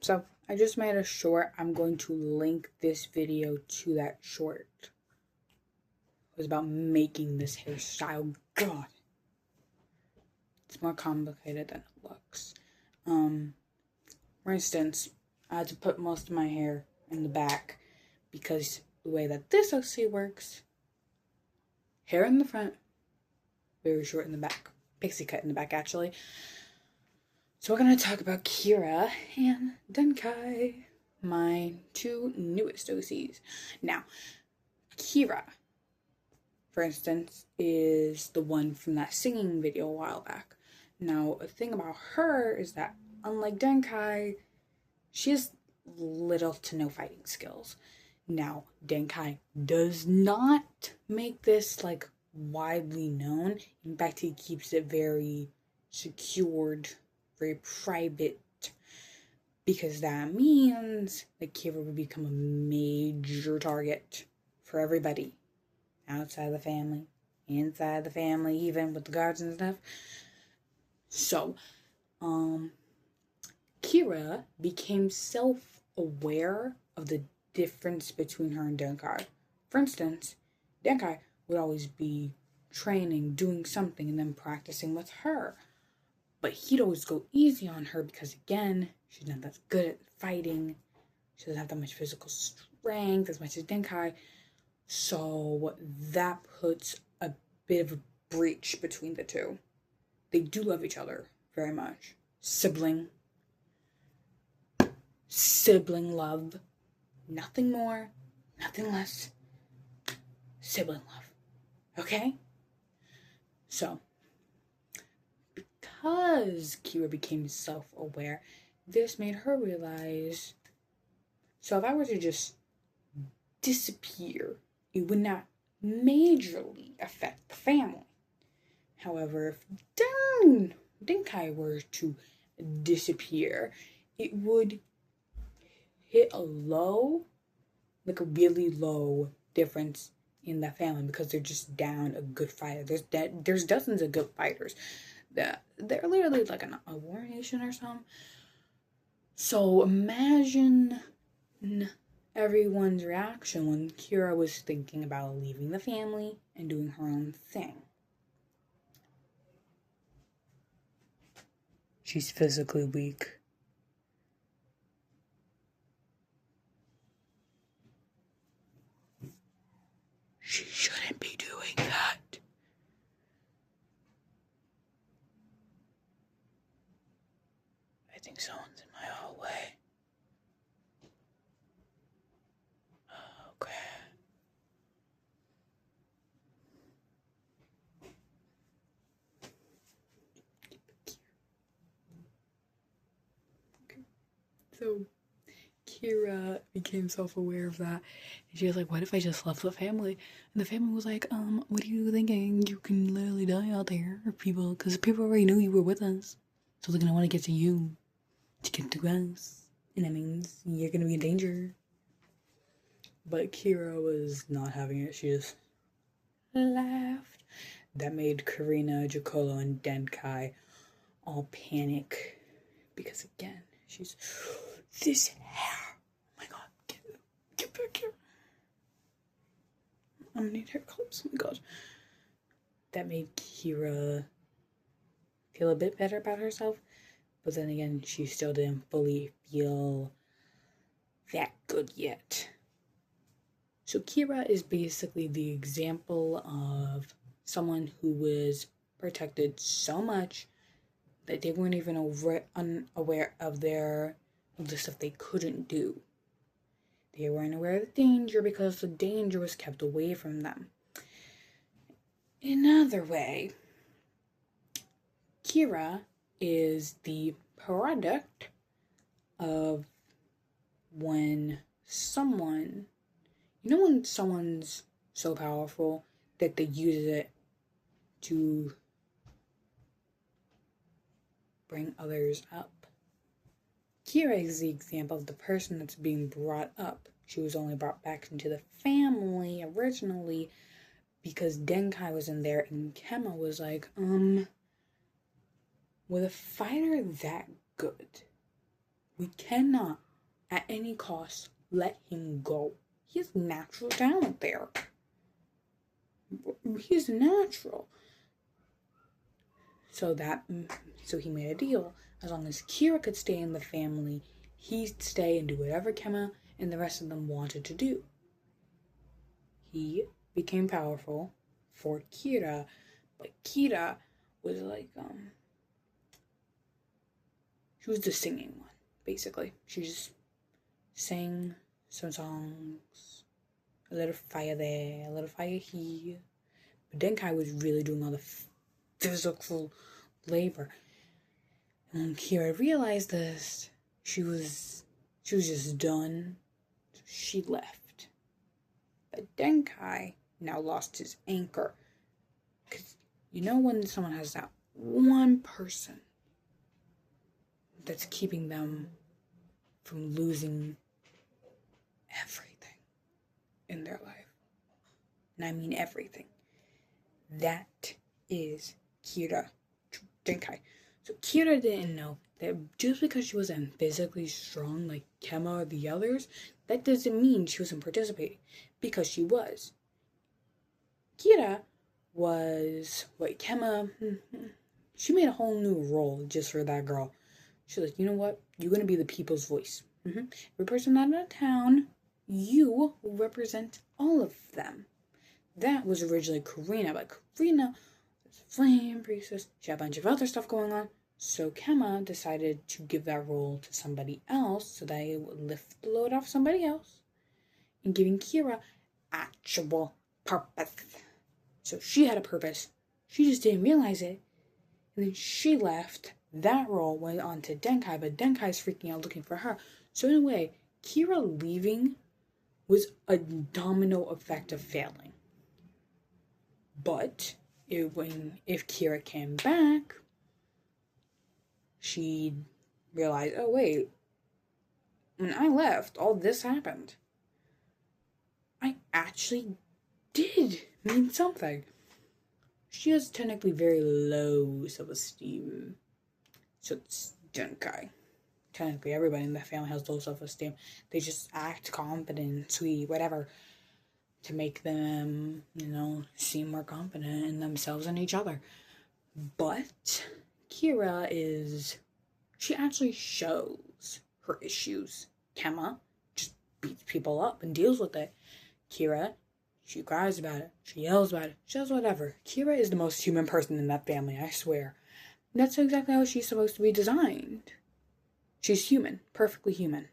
So I just made a short. I'm going to link this video to that short. It was about making this hairstyle. God, it's more complicated than it looks. For instance, I had to put most of my hair in the back because the way that this OC works, hair in the front, very short in the back, pixie cut in the back actually. So we're going to talk about Kira and Denkai, my two newest OCs. Now, Kira, for instance, is the one from that singing video a while back. Now, a thing about her is that, unlike Denkai, she has little to no fighting skills. Now, Denkai does not make this, widely known. In fact, he keeps it very secured, very private, because that means that Kira would become a major target for everybody outside the family, inside the family, even with the guards and stuff. So, Kira became self-aware of the difference between her and Denkai. For instance, Denkai would always be training, doing something, and then practicing with her. But he'd always go easy on her because, again, she's not that good at fighting. She doesn't have that much physical strength as much as Denkai. So that puts a bit of a breach between the two. They do love each other very much. Sibling love. Nothing more, nothing less. Sibling love. Okay? So, because Kira became self-aware, this made her realize, so if I were to just disappear, it would not majorly affect the family. However, if Denkai were to disappear, it would hit a really low difference in the family because they're just down a good fighter. There's dozens of good fighters. They're literally like a war nation or something. So imagine everyone's reaction when Kira was thinking about leaving the family and doing her own thing. She's physically weak. She shouldn't be doing that. I think someone's in my hallway. Okay. So Kira became self-aware of that. And she was like, what if I just left the family? And the family was like, what are you thinking? You can literally die out there, because people already knew you were with us. So they're gonna want to get to you to get to us. And that means you're gonna be in danger. But Kira was not having it. She just laughed. That made Karina, Jacolo, and Denkai all panic. Because again, she's this hair. Oh my god, get back here. I'm gonna need hair clips. Oh my god. That made Kira feel a bit better about herself. But then again, she still didn't fully feel that good yet. So Kira is basically the example of someone who was protected so much that they weren't even unaware of the stuff they couldn't do. They weren't aware of the danger because the danger was kept away from them. Another way, Kira is the product of when someone's so powerful that they use it to bring others up. Kira is the example of the person that's being brought up. She was only brought back into the family originally because Denkai was in there and Kema was like, with a fighter that good, We cannot, at any cost, let him go. He has natural talent there. He's natural. So he made a deal. As long as Kira could stay in the family, he'd stay and do whatever Kemma and the rest of them wanted to do. He became powerful for Kira, but Kira was like, she was the singing one, basically. She just sang some songs, a little fire there, a little fire here. But Denkai was really doing all the physical labor. And when Kira realized this, she was just done. So she left. But Denkai now lost his anchor. Because you know when someone has that one person that's keeping them from losing everything in their life. And I mean everything. That is Kira Denkai. So Kira didn't know that just because she wasn't physically strong like Kemma or the others, that doesn't mean she wasn't participating. Because she was. Kira was Kemma, she made a whole new role just for that girl. She's like, you know what? You're going to be the people's voice. Every person out of town, you will represent all of them. That was originally Karina, but Karina was a flame priestess. She had a bunch of other stuff going on. So Kemma decided to give that role to somebody else so that it would lift the load off somebody else and giving Kira actual purpose. So she had a purpose. She just didn't realize it. And then she left. That role went on to Denkai, but Denkai's freaking out looking for her. So in a way, Kira leaving was a domino effect of failing. But if Kira came back, she'd realize, oh wait, when I left, all this happened. I actually did mean something. She has technically very low self-esteem. So it's Denkai. Technically, everybody in the family has low self-esteem. They just act confident, sweet, whatever, to make them, seem more confident in themselves and each other. But Kira she actually shows her issues. Kemma just beats people up and deals with it. Kira, she cries about it. She yells about it. She does whatever. Kira is the most human person in that family, I swear. That's exactly how she's supposed to be designed. She's human. Perfectly human.